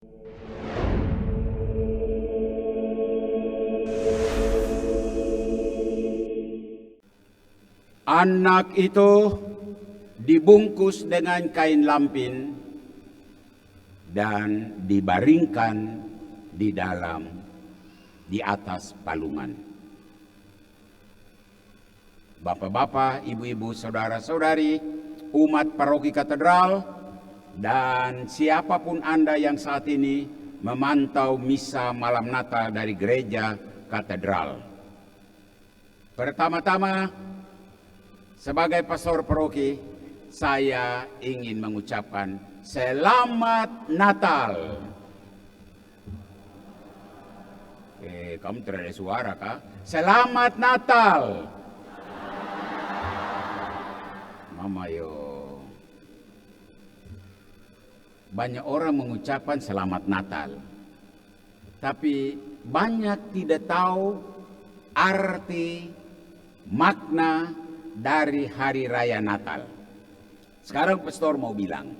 Anak itu dibungkus dengan kain lampin dan dibaringkan di atas palungan. Bapak-bapak, ibu-ibu, saudara-saudari, umat paroki katedral, dan siapapun Anda yang saat ini memantau misa malam Natal dari gereja katedral. Pertama-tama, sebagai pastor paroki, saya ingin mengucapkan Selamat Natal. Kamu tidak ada suara kah? Selamat Natal. Mama yo. Banyak orang mengucapkan Selamat Natal, tapi banyak tidak tahu arti makna dari Hari Raya Natal. Sekarang pastor mau bilang,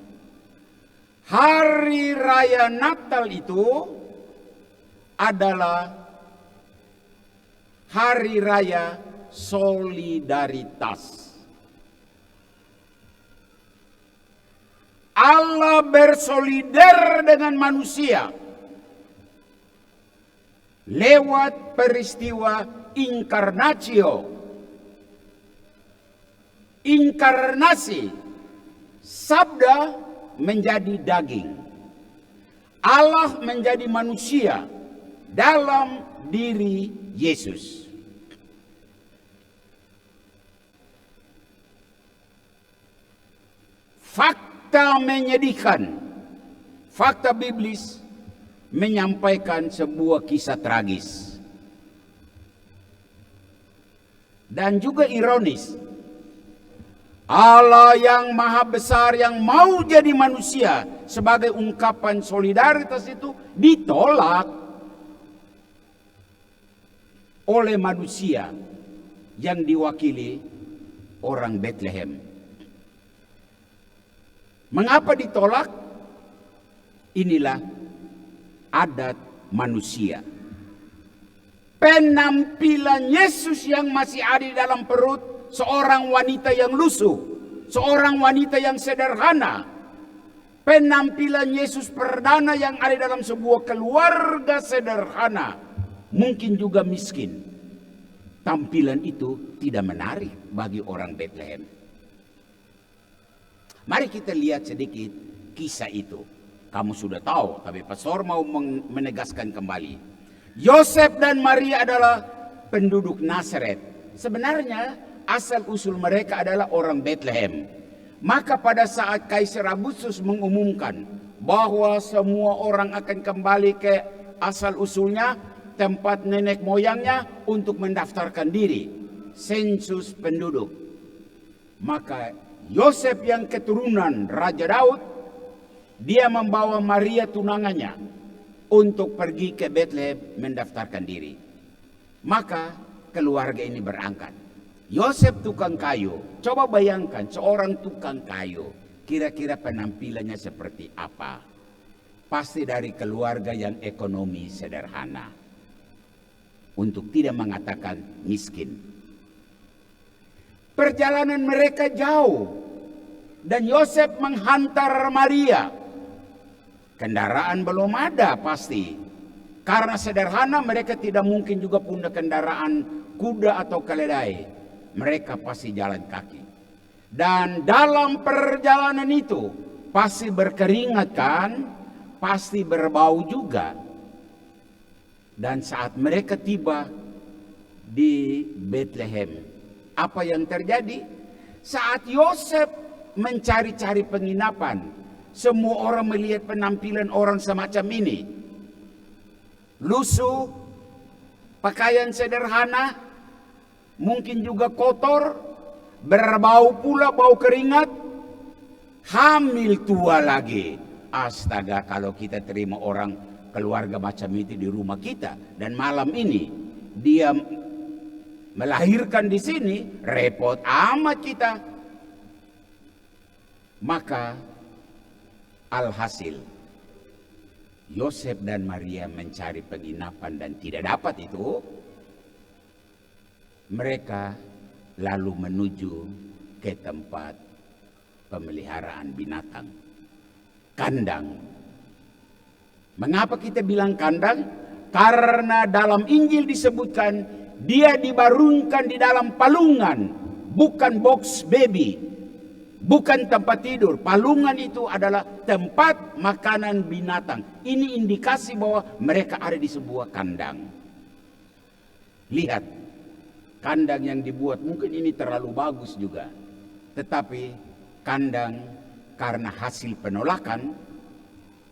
Hari Raya Natal itu adalah Hari Raya Solidaritas. Allah bersolidar dengan manusia lewat peristiwa inkarnatio. Inkarnasi, sabda menjadi daging. Allah menjadi manusia dalam diri Yesus. Fakta menyedihkan, fakta biblis menyampaikan sebuah kisah tragis. Dan juga ironis, Allah yang maha besar yang mau jadi manusia sebagai ungkapan solidaritas itu ditolak oleh manusia yang diwakili orang Bethlehem. Mengapa ditolak? Inilah adat manusia. Penampilan Yesus yang masih ada di dalam perut seorang wanita yang lusuh, seorang wanita yang sederhana. Penampilan Yesus perdana yang ada dalam sebuah keluarga sederhana, mungkin juga miskin. Tampilan itu tidak menarik bagi orang Bethlehem. Mari kita lihat sedikit kisah itu. Kamu sudah tahu, tapi pastor mau menegaskan kembali. Yosef dan Maria adalah penduduk Nazaret. Sebenarnya asal usul mereka adalah orang Bethlehem. Maka pada saat Kaisar Agustus mengumumkan bahwa semua orang akan kembali ke asal usulnya, tempat nenek moyangnya, untuk mendaftarkan diri, sensus penduduk. Maka Yosef yang keturunan Raja Daud, dia membawa Maria tunangannya untuk pergi ke Bethlehem mendaftarkan diri. Maka keluarga ini berangkat. Yosef tukang kayu. Coba bayangkan seorang tukang kayu. Kira-kira penampilannya seperti apa? Pasti dari keluarga yang ekonomi sederhana. Untuk tidak mengatakan miskin. Perjalanan mereka jauh. Dan Yosef menghantar Maria. Kendaraan belum ada pasti. Karena sederhana mereka tidak mungkin juga punya kendaraan kuda atau keledai. Mereka pasti jalan kaki. Dan dalam perjalanan itu pasti berkeringat kan, pasti berbau juga. Dan saat mereka tiba di Bethlehem, apa yang terjadi? Saat Yosef mencari-cari penginapan, semua orang melihat penampilan orang semacam ini. Lusuh, pakaian sederhana, mungkin juga kotor, berbau pula, bau keringat, hamil tua lagi. Astaga, kalau kita terima orang keluarga macam itu di rumah kita, dan malam ini dia melahirkan di sini, repot amat kita. Maka alhasil Yosef dan Maria mencari penginapan dan tidak dapat itu, mereka lalu menuju ke tempat pemeliharaan binatang, kandang. Mengapa kita bilang kandang? Karena dalam Injil disebutkan dia dibarungkan di dalam palungan, bukan box baby, bukan tempat tidur. Palungan itu adalah tempat makanan binatang. Ini indikasi bahwa mereka ada di sebuah kandang. Lihat, kandang yang dibuat mungkin ini terlalu bagus juga, tetapi kandang karena hasil penolakan.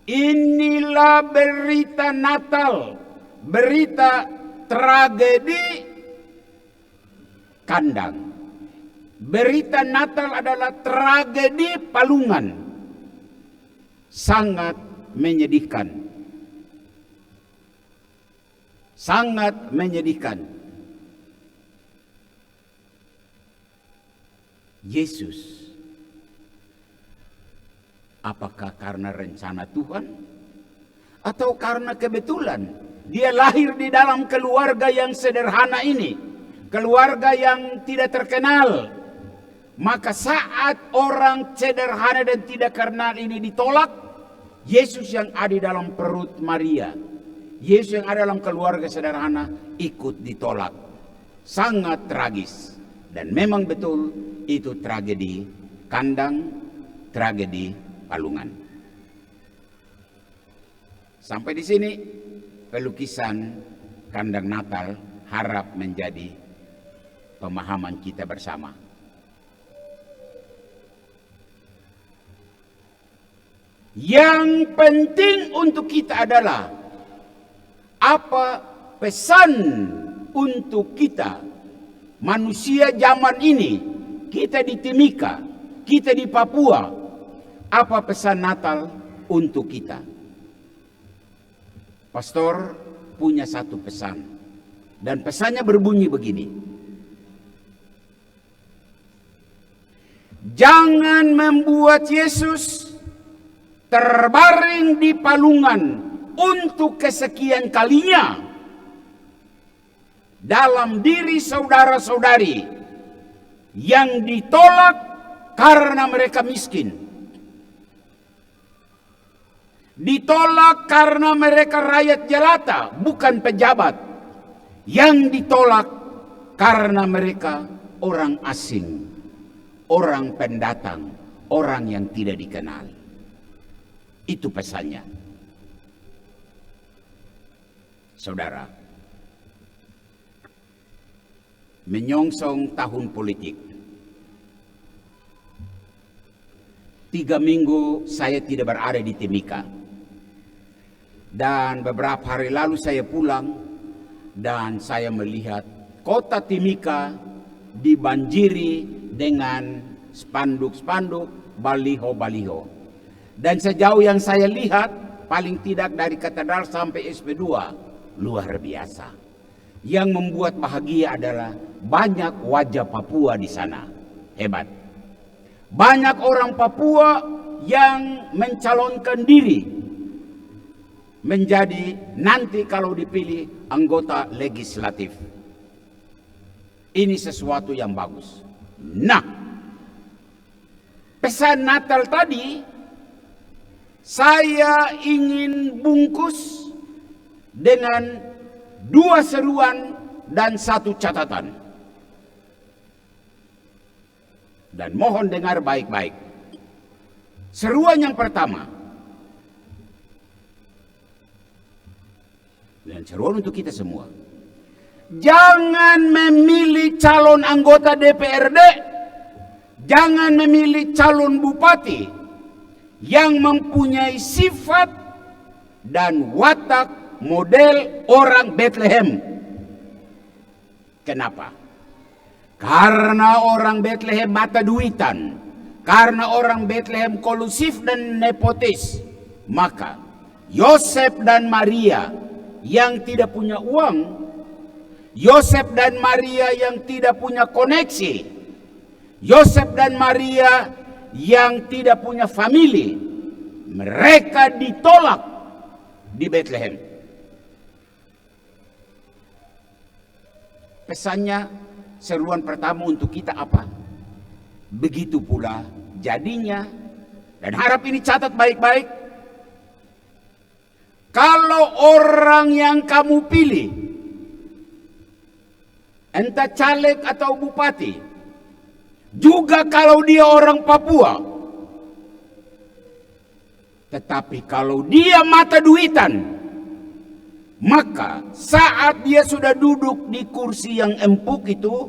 Inilah berita Natal, berita tragedi kandang. Berita Natal adalah tragedi palungan. Sangat menyedihkan. Sangat menyedihkan. Yesus, apakah karena rencana Tuhan atau karena kebetulan dia lahir di dalam keluarga yang sederhana ini, keluarga yang tidak terkenal? Maka saat orang sederhana dan tidak kenal ini ditolak, Yesus yang ada di dalam perut Maria, Yesus yang ada dalam keluarga sederhana ikut ditolak. Sangat tragis. Dan memang betul itu tragedi kandang, tragedi palungan. Sampai di sini pelukisan kandang Natal harap menjadi pemahaman kita bersama. Yang penting untuk kita adalah apa pesan untuk kita manusia zaman ini, kita di Timika, kita di Papua. Apa pesan Natal untuk kita? Pastor punya satu pesan, dan pesannya berbunyi begini: jangan membuat Yesus terbaring di palungan untuk kesekian kalinya dalam diri saudara-saudari yang ditolak karena mereka miskin, ditolak karena mereka rakyat jelata, bukan pejabat, yang ditolak karena mereka orang asing, orang pendatang, orang yang tidak dikenal. Itu pesannya. Saudara, menyongsong tahun politik. 3 minggu saya tidak berada di Timika. Dan beberapa hari lalu saya pulang dan saya melihat kota Timika dibanjiri dengan spanduk-spanduk, baliho-baliho. Dan sejauh yang saya lihat, paling tidak dari katedral sampai SP2, luar biasa. Yang membuat bahagia adalah banyak wajah Papua di sana. Hebat. Banyak orang Papua yang mencalonkan diri menjadi nanti kalau dipilih anggota legislatif. Ini sesuatu yang bagus. Nah, pesan Natal tadi saya ingin bungkus dengan 2 seruan dan 1 catatan. Dan mohon dengar baik-baik. Seruan yang pertama, dan seruan untuk kita semua, jangan memilih calon anggota DPRD, jangan memilih calon bupati yang mempunyai sifat dan watak model orang Bethlehem. Kenapa? Karena orang Bethlehem mata duitan, karena orang Bethlehem kolusif dan nepotis. Maka Yosef dan Maria yang tidak punya uang, Yosef dan Maria yang tidak punya koneksi, Yosef dan Maria yang tidak punya famili, mereka ditolak di Bethlehem. Pesannya, seruan pertama untuk kita apa? Begitu pula jadinya, dan harap ini catat baik-baik. Kalau orang yang kamu pilih, entah caleg atau bupati, juga kalau dia orang Papua, tetapi kalau dia mata duitan, maka saat dia sudah duduk di kursi yang empuk itu,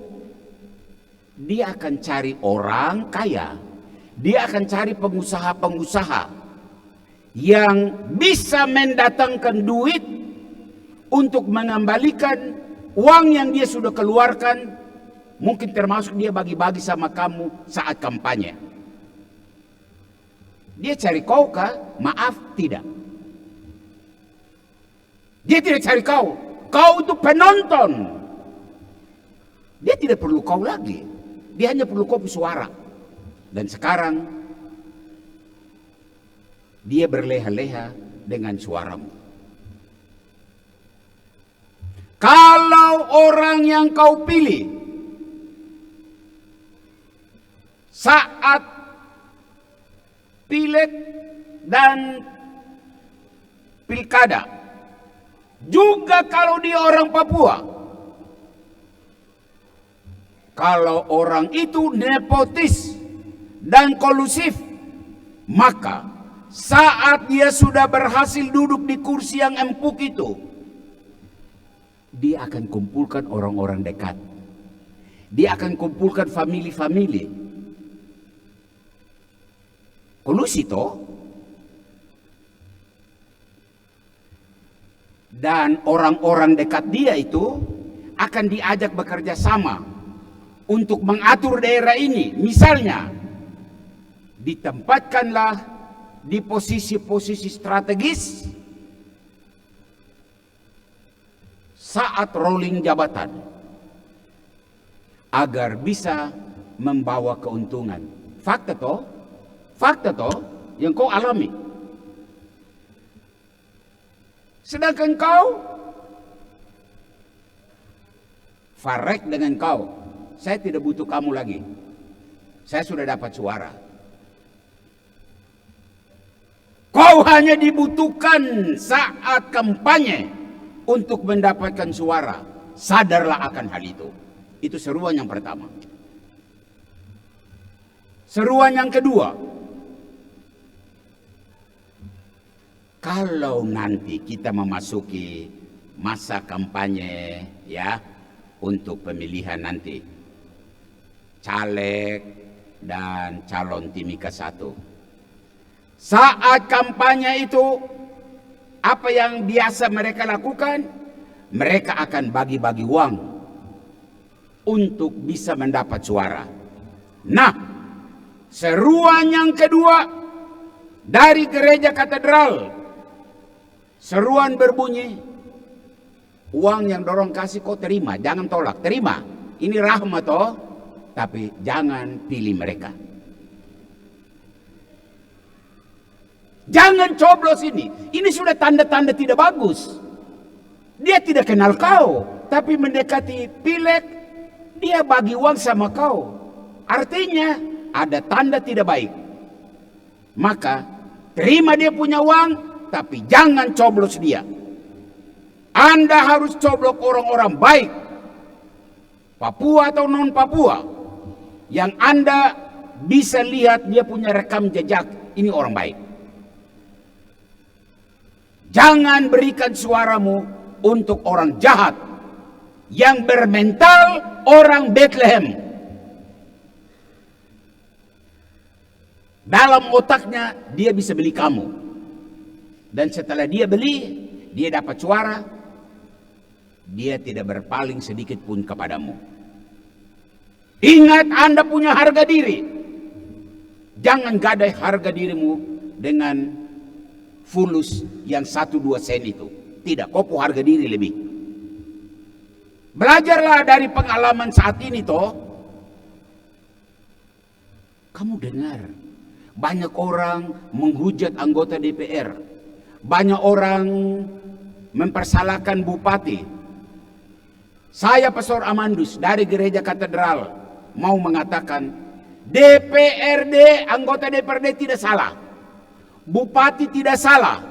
dia akan cari orang kaya, dia akan cari pengusaha-pengusaha yang bisa mendatangkan duit untuk mengembalikan uang yang dia sudah keluarkan, mungkin termasuk dia bagi-bagi sama kamu saat kampanye. Dia cari kau kah? Maaf, tidak. Dia tidak cari kau. Kau itu penonton. Dia tidak perlu kau lagi. Dia hanya perlu kau suara. Dan sekarang dia berleha-leha dengan suaramu. Kalau orang yang kau pilih saat pileg dan pilkada, juga kalau dia orang Papua, kalau orang itu nepotis dan kolusif, maka saat dia sudah berhasil duduk di kursi yang empuk itu, dia akan kumpulkan orang-orang dekat. Dia akan kumpulkan famili-famili. Kolusi toh. Dan orang-orang dekat dia itu akan diajak bekerja sama untuk mengatur daerah ini. Misalnya, ditempatkanlah di posisi-posisi strategis saat rolling jabatan agar bisa membawa keuntungan. Fakta toh yang kau alami. Sedangkan kau farek dengan kau, saya tidak butuh kamu lagi. Saya sudah dapat suara. Kau hanya dibutuhkan saat kampanye untuk mendapatkan suara. Sadarlah akan hal itu. Itu seruan yang pertama. Seruan yang kedua, kalau nanti kita memasuki masa kampanye ya untuk pemilihan nanti caleg dan calon Timika 1. Saat kampanye itu apa yang biasa mereka lakukan? Mereka akan bagi-bagi uang untuk bisa mendapat suara. Nah, seruan yang kedua dari gereja katedral, seruan berbunyi, uang yang dorong kasih kau terima, jangan tolak, terima. Ini rahmat toh, tapi jangan pilih mereka. Jangan coblos ini. Ini sudah tanda-tanda tidak bagus. Dia tidak kenal kau, tapi mendekati pileg, dia bagi uang sama kau. Artinya ada tanda tidak baik. Maka terima dia punya uang, tapi jangan coblos dia. Anda harus coblos orang-orang baik, Papua atau non Papua, yang Anda bisa lihat dia punya rekam jejak, ini orang baik. Jangan berikan suaramu untuk orang jahat yang bermental orang Bethlehem. Dalam otaknya dia bisa beli kamu. Dan setelah dia beli, dia dapat suara, dia tidak berpaling sedikit pun kepadamu. Ingat, Anda punya harga diri. Jangan gadai harga dirimu dengan fulus yang 1-2 sen itu. Tidak, kau punya harga diri lebih. Belajarlah dari pengalaman saat ini toh. Kamu dengar banyak orang menghujat anggota DPR, Banyak orang mempersalahkan bupati. Saya Pastor Amandus dari Gereja Katedral mau mengatakan DPRD, anggota DPRD tidak salah. Bupati tidak salah.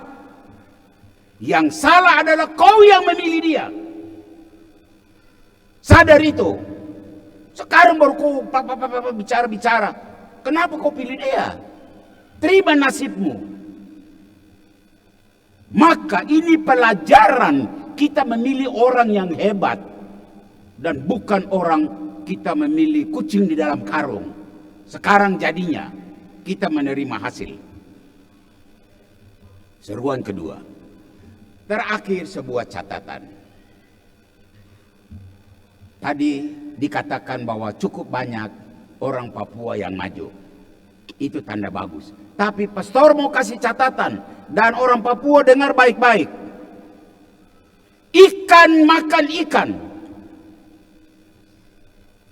Yang salah adalah kau yang memilih dia. Sadar itu. Sekarang baru kau bicara-bicara. Kenapa kau pilih dia? Terima nasibmu. Maka ini pelajaran kita memilih orang yang hebat. Dan bukan orang kita memilih kucing di dalam karung. Sekarang jadinya kita menerima hasil. Seruan kedua. Terakhir sebuah catatan. Tadi dikatakan bahwa cukup banyak orang Papua yang maju. Itu tanda bagus. Tapi pastor mau kasih catatan. Dan orang Papua dengar baik-baik. Ikan makan ikan.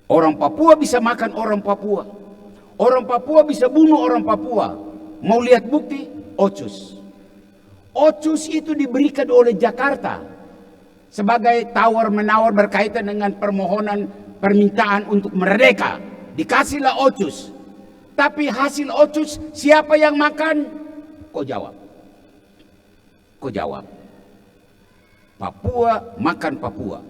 Orang Papua bisa makan orang Papua. Orang Papua bisa bunuh orang Papua. Mau lihat bukti? Ocus. Ocus itu diberikan oleh Jakarta. Sebagai tawar-menawar berkaitan dengan permohonan permintaan untuk merdeka. Dikasihlah Ocus. Tapi hasil Ocus siapa yang makan? Kau jawab. Kau jawab. Papua makan Papua.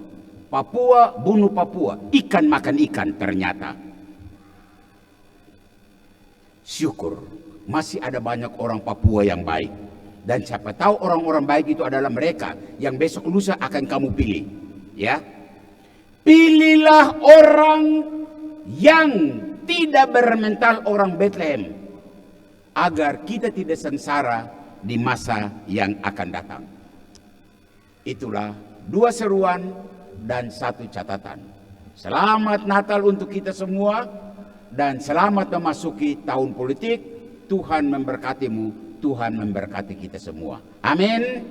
Papua bunuh Papua. Ikan makan ikan ternyata. Syukur masih ada banyak orang Papua yang baik. Dan siapa tahu orang-orang baik itu adalah mereka yang besok lusa akan kamu pilih. Ya. Pilihlah orang yang tidak bermental orang Bethlehem. Agar kita tidak sengsara di masa yang akan datang. Itulah 2 seruan dan 1 catatan. Selamat Natal untuk kita semua. Dan selamat memasuki tahun politik. Tuhan memberkatimu. Tuhan memberkati kita semua. Amin.